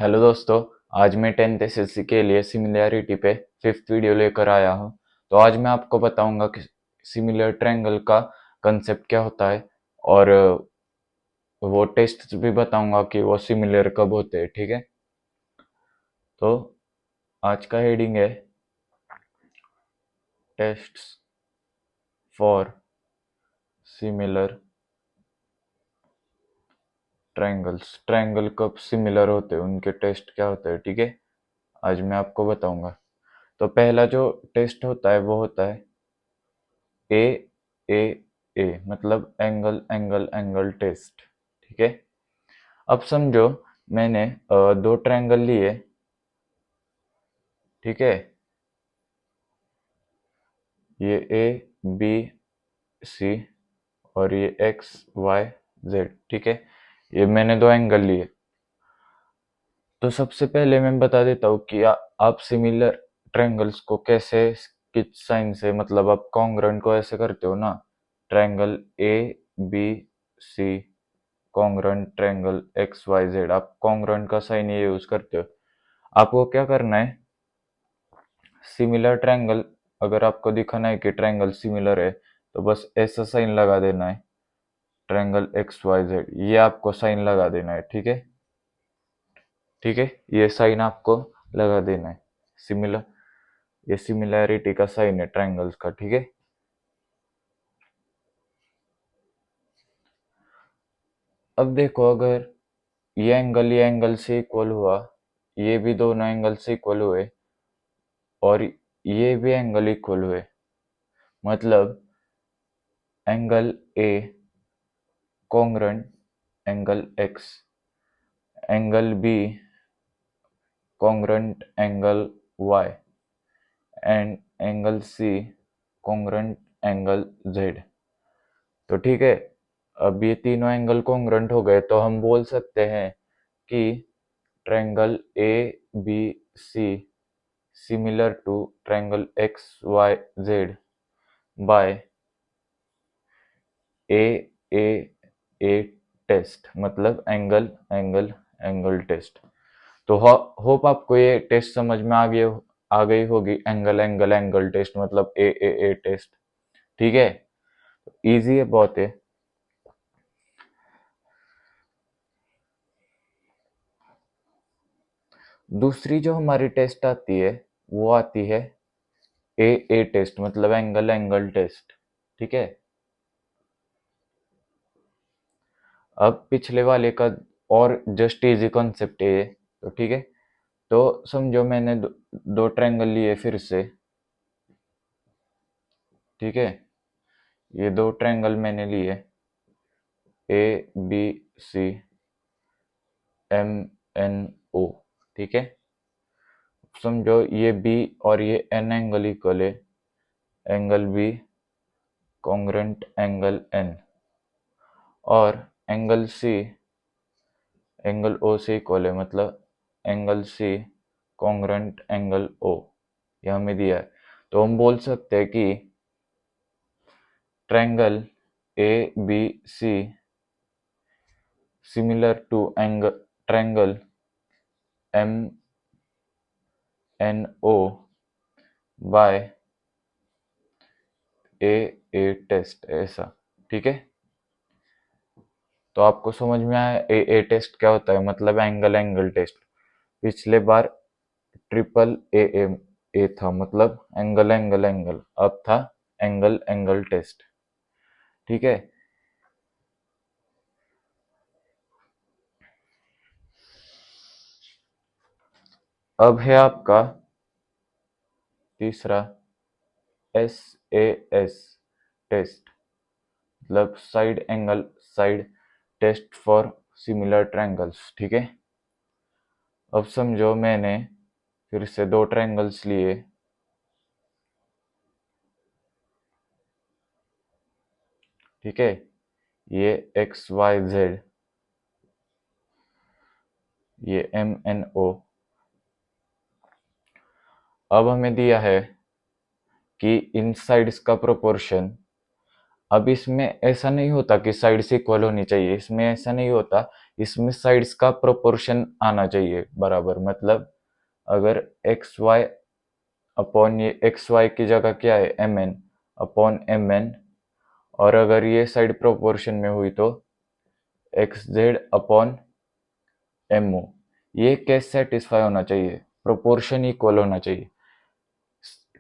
Hello दोस्तों। आज मैं 10th एसएससी के लिए सिमिलैरिटी पे फिफ्थ वीडियो लेकर आया हूँ। तो आज मैं आपको बताऊंगा कि सिमिलर ट्रायंगल का कंसेप्ट क्या होता है और वो टेस्ट भी बताऊंगा कि वो सिमिलर कब होते हैं। ठीक है, तो आज का हेडिंग है tests for similar triangles. Triangle कब सिमिलर होते हैं, उनके टेस्ट क्या होते हैं। ठीक है, आज मैं आपको बताऊंगा। तो पहला जो टेस्ट होता है वो होता है ए ए ए, मतलब एंगल एंगल एंगल टेस्ट। ठीक है, अब समझो मैंने दो ट्रायंगल लिए। ठीक है, ये ए बी सी और ये एक्स वाई जेड। ठीक है, ये मैंने दो एंगल लिए। तो सबसे पहले मैं बता देता हूँ कि आप सिमिलर ट्रायंगल्स को कैसे, किस साइन से, मतलब आप कॉन्ग्रुएंट को ऐसे करते हो ना। Triangle A B C congruent triangle X Y Z, आप कॉन्ग्रुएंट का साइन ये यूज करते हो। आपको क्या करना है, सिमिलर ट्रायंगल अगर आपको दिखाना है कि ट्रायंगल सिमिलर है तो बस ऐसा साइन लगा देना है। ट्रायंगल एक्स वाई जेड, ये आपको साइन लगा देना है। ठीक है, ठीक है, ये साइन आपको लगा देना है। सिमिलर, ये सिमिलैरिटी का साइन है ट्रायंगल्स का। ठीक है, अब देखो, अगर ये एंगल से इक्वल हुआ, ये भी दोनों एंगल से इक्वल हुए और ये भी एंगल इक्वल हुए, मतलब angle A congruent angle X, angle B congruent angle Y and angle C congruent angle Z. तो ठीक है, अब ये तीनों एंगल कॉन्ग्रुएंट हो गए तो हम बोल सकते हैं कि triangle A B C similar to triangle X Y Z by A A A test, मतलब एंगल एंगल एंगल टेस्ट। तो होप आपको ये टेस्ट समझ में आ गई होगी। एंगल एंगल एंगल टेस्ट मतलब ए टेस्ट। ठीक है, इजी है, बहुत है। दूसरी जो हमारी टेस्ट आती है वो आती है ए टेस्ट, मतलब एंगल एंगल टेस्ट। ठीक है, अब पिछले वाले का और जस्ट इजी कॉन्सेप्ट है ये। तो ठीक है, तो समझो मैंने दो ट्रायंगल लिए फिर से। ठीक है, ये दो ट्रायंगल मैंने लिए, A B C M N O. ठीक है, समझो ये बी और ये एन एंगल इक्वल है, angle B congruent angle N, और एंगल सी एंगल ओ से इक्वल है, मतलब angle C congruent angle O. ये हमें दिया है, तो हम बोल सकते हैं कि triangle A B C similar to angle triangle M N O by A test, ऐसा। ठीक है, तो आपको समझ में आया ए टेस्ट क्या होता है, मतलब एंगल एंगल टेस्ट। पिछले बार ट्रिपल ए था, मतलब एंगल एंगल एंगल, अब था एंगल एंगल टेस्ट। ठीक है, अब है आपका तीसरा एस ए एस टेस्ट, मतलब side angle side test for similar triangles. ठीक है, अब समझो मैंने फिर से दो ट्रायंगल्स लिए। ठीक है, ये एक्स वाई जेड, ये एम एन ओ। अब हमें दिया है कि इन साइड्स का प्रोपोर्शन, अब इसमें ऐसा नहीं होता कि साइड से इक्वल होनी चाहिए, इसमें ऐसा नहीं होता। इसमें साइड्स का प्रोपोर्शन आना चाहिए बराबर। मतलब अगर एक्स वाई अपॉन ये एक्स वाई की जगह क्या है M N upon M N, और अगर ये साइड प्रोपोर्शन में हुई तो X Z upon M O. ये केस सेटिस्फाई होना चाहिए, प्रोपोर्शन इक्वल होना चाहिए,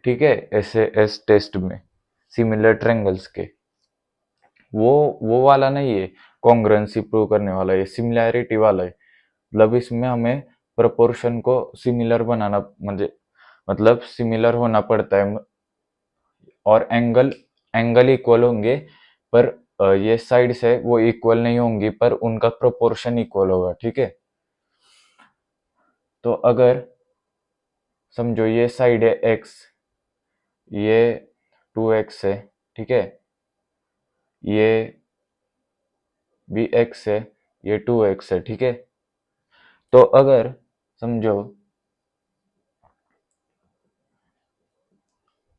ठीक है। ऐसे एस टेस्ट में सिमिलर ट्रायंगल्स के वो वाला नहीं है कॉन्ग्रुएंसी प्रूव करने वाला, ये सिमिलैरिटी वाला है। मतलब इसमें हमें प्रोपोर्शन को सिमिलर बनाना, मतलब सिमिलर होना पड़ता है, और एंगल इक्वल होंगे, पर ये साइड्स है वो इक्वल नहीं होंगी, पर उनका प्रोपोर्शन इक्वल होगा, ठीक है। तो अगर समझो ये साइड है x, ये 2x है, ठीक है, ये भी x है, ये 2x है, ठीक है। तो अगर समझो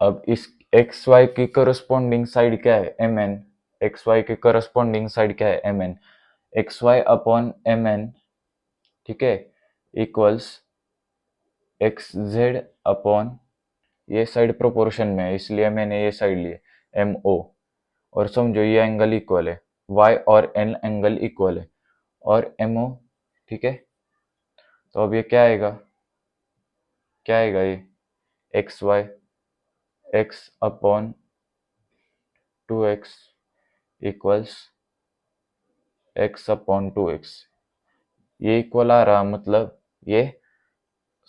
अब इस एक्स वाई की करस्पॉन्डिंग साइड क्या है एम एन, एक्स वाई की करस्पॉन्डिंग साइड क्या है M N, X Y upon M N, ठीक है, इक्वल्स एक्स जेड अपॉन, ये साइड प्रोपोर्शन में है इसलिए मैंने ये साइड ली एम ओ। और समझो ये एंगल इक्वल है, y और n एंगल इक्वल है, और एम ओ, ठीक है। तो अब ये क्या आएगा, क्या आएगा ये X Y X upon 2x equals X upon 2x, ये इक्वल आ रहा, मतलब ये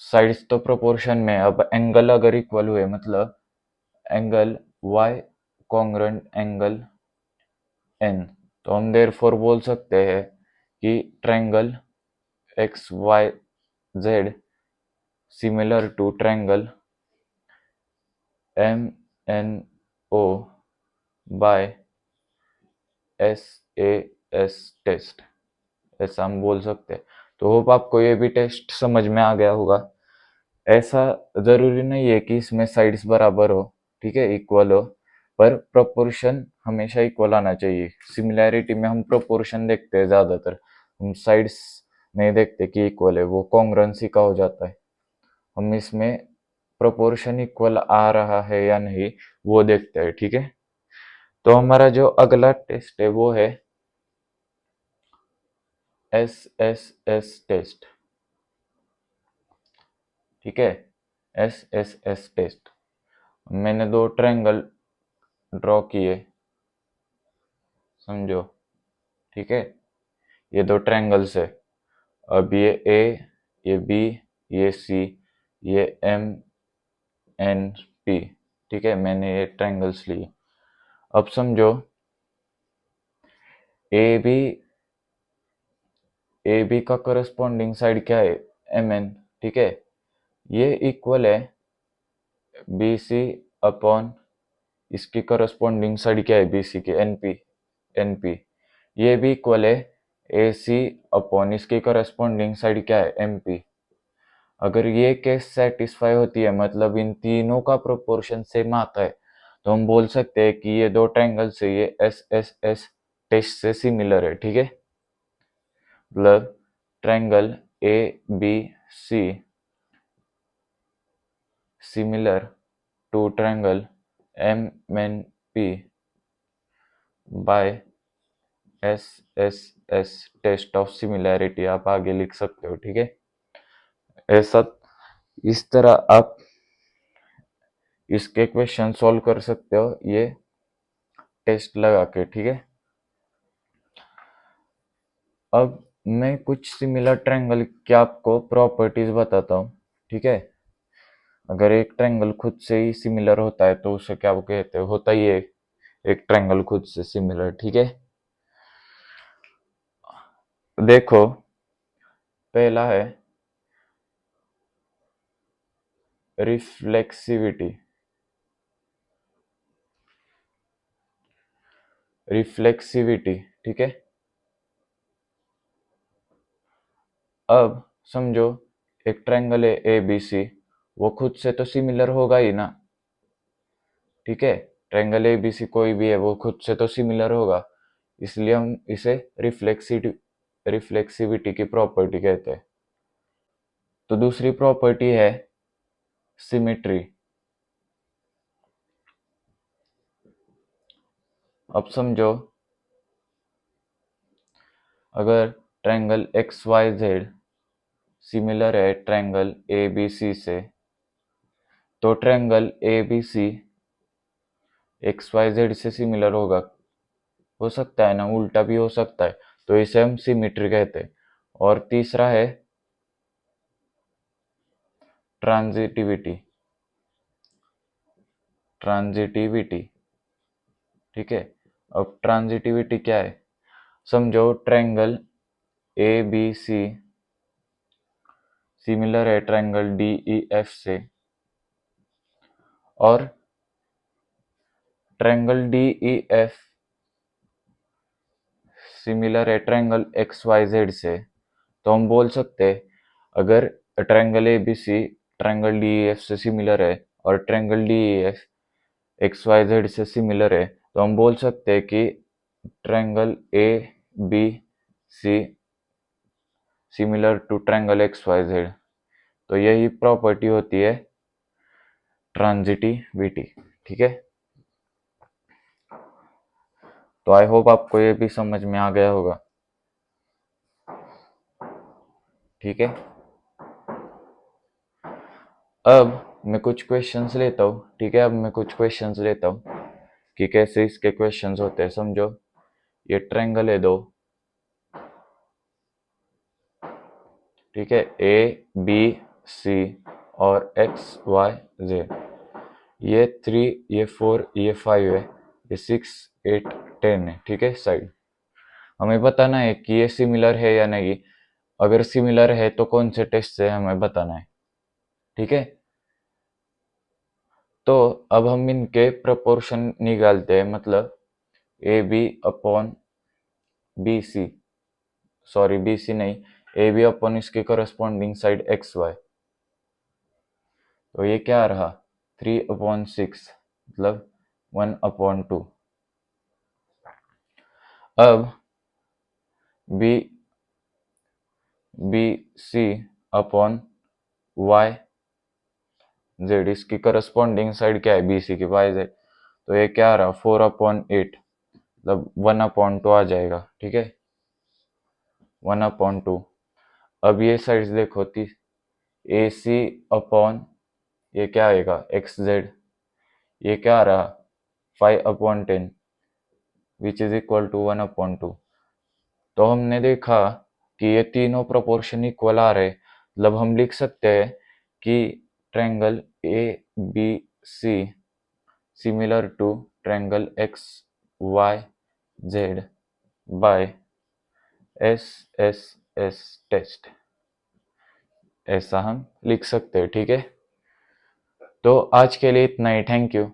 साइड्स तो प्रोपोर्शन में। अब एंगल अगर इक्वल हुए मतलब angle y congruent angle n, तो हम देयरफॉर बोल सकते हैं कि triangle X Y Z similar to triangle M N O by S A S test, ऐसा हम बोल सकते हैं। तो होप आपको ये भी टेस्ट समझ में आ गया होगा। ऐसा जरूरी नहीं है कि इसमें साइड्स बराबर हो, ठीक है, इक्वल हो, पर प्रोपोर्शन हमेशा इक्वल आना चाहिए। सिमिलैरिटी में हम प्रोपोर्शन देखते हैं ज्यादातर, हम साइड्स नहीं देखते कि इक्वल है, वो कॉन्ग्रुएंसी का हो जाता है। हम इसमें प्रोपोर्शन इक्वल आ रहा है या नहीं वो देखते हैं, ठीक है। तो हमारा जो अगला टेस्ट है वो है एस एस एस टेस्ट, ठीक है, एस एस एस टेस्ट। मैंने दो ट्रायंगल ड्रॉ किए, समझो, ठीक है, ये दो ट्रायंगल्स है। अब ये ए, ये बी, ये सी, ये एम एन पी, ठीक है, मैंने ये ट्रायंगल्स लिए। अब समझो ए बी का करस्पॉन्डिंग साइड क्या है एम एन, ठीक है, ये इक्वल है बी सी अपॉन, इसकी करस्पॉन्डिंग साइड क्या है बी सी के एन पी, एन पी, ये भी इक्वल है ए सी अपॉन, इसकी करस्पॉन्डिंग साइड क्या है एम पी। अगर ये केस सेटिस्फाई होती है, मतलब इन तीनों का प्रोपोर्शन सेम आता है, तो हम बोल सकते हैं कि ये दो ट्रायंगल से ये एस एस एस टेस्ट से सिमिलर है, ठीक है। मतलब triangle A B C similar to triangle M N P by S S S test of similarity, आप आगे लिख सकते हो, ठीक है। ऐसा इस तरह आप इसके क्वेश्चन सॉल्व कर सकते हो ये टेस्ट लगा के, ठीक है। अब मैं कुछ सिमिलर ट्रायंगल की आपको प्रॉपर्टीज बताता हूँ, ठीक है। अगर एक ट्रायंगल खुद से ही सिमिलर होता है तो उसे क्या वो कहते हैं, होता ही है एक ट्रायंगल खुद से सिमिलर, ठीक है। देखो पहला है रिफ्लेक्सिविटी, रिफ्लेक्सिविटी, ठीक है। अब समझो एक ट्रायंगल है ए बी सी, वो खुद से तो सिमिलर होगा ही ना, ठीक है। ट्रायंगल एबीसी कोई भी है वो खुद से तो सिमिलर होगा, इसलिए हम इसे रिफ्लेक्सिविटी की प्रॉपर्टी कहते हैं। तो दूसरी प्रॉपर्टी है सिमेट्री। अब समझो, अगर triangle X Y Z similar है ट्रायंगल ए बी सी से, तो triangle A B C X Y Z से सिमिलर होगा। हो सकता है ना, उल्टा भी हो सकता है, तो इसे हम सिमेट्री कहते हैं। और तीसरा है ट्रांजिटिविटी। ट्रांजिटिविटी, ठीक है। अब ट्रांजिटिविटी क्या है? समझो triangle A B C similar है ट्रायंगल डी ई एफ से, और triangle D E F similar है ट्रायंगल एक्स वाई जेड से। तो हम बोल सकते हैं, अगर triangle A B C triangle D E F से सिमिलर है और triangle D E F X Y Z से सिमिलर है, तो हम बोल सकते हैं कि triangle A B C similar to triangle X Y Z. तो यही प्रॉपर्टी होती है ट्रांजिटिविटी, ठीक है। तो आई होप आपको ये भी समझ में आ गया होगा, ठीक है। अब मैं कुछ क्वेश्चंस लेता हूँ, ठीक है। अब मैं कुछ क्वेश्चंस लेता हूँ कि कैसे इसके क्वेश्चंस होते हैं। समझो, ये ट्रायंगल है दो, ठीक है, ए बी सी और एक्स वाई जेड। ये 3, ये 4, ये 5 है, ये 6, 8, 10 है, ठीक है। साइड हमें बताना है कि ये सिमिलर है या नहीं। अगर सिमिलर है तो कौन से टेस्ट से हमें बताना है, ठीक है। तो अब हम इनके प्रपोर्शन निकालते हैं, मतलब A B upon B C, sorry B C नहीं, ए बी अपॉन इसकी करस्पॉन्डिंग साइड एक्स वाई। तो ये क्या रहा, 3/6, मतलब 1/2। अब B B C upon Y Z, इसकी करस्पॉन्डिंग साइड क्या है बी सी की, वाई जेड। तो ये क्या रहा, 4/8, मतलब 1/2 आ जाएगा, ठीक है, 1/2। अब ये साइड्स देखो, ए सी अपॉन ये क्या आएगा एक्स जेड, ये क्या आ रहा 5/10 विच इज इक्वल टू 1/2। तो हमने देखा कि ये तीनों प्रोपोर्शन इक्वल आ रहे, मतलब हम लिख सकते हैं कि triangle A B C similar to triangle X Y Z by S S S test, ऐसा हम लिख सकते हैं, ठीक है। तो आज के लिए इतना ही, थैंक यू।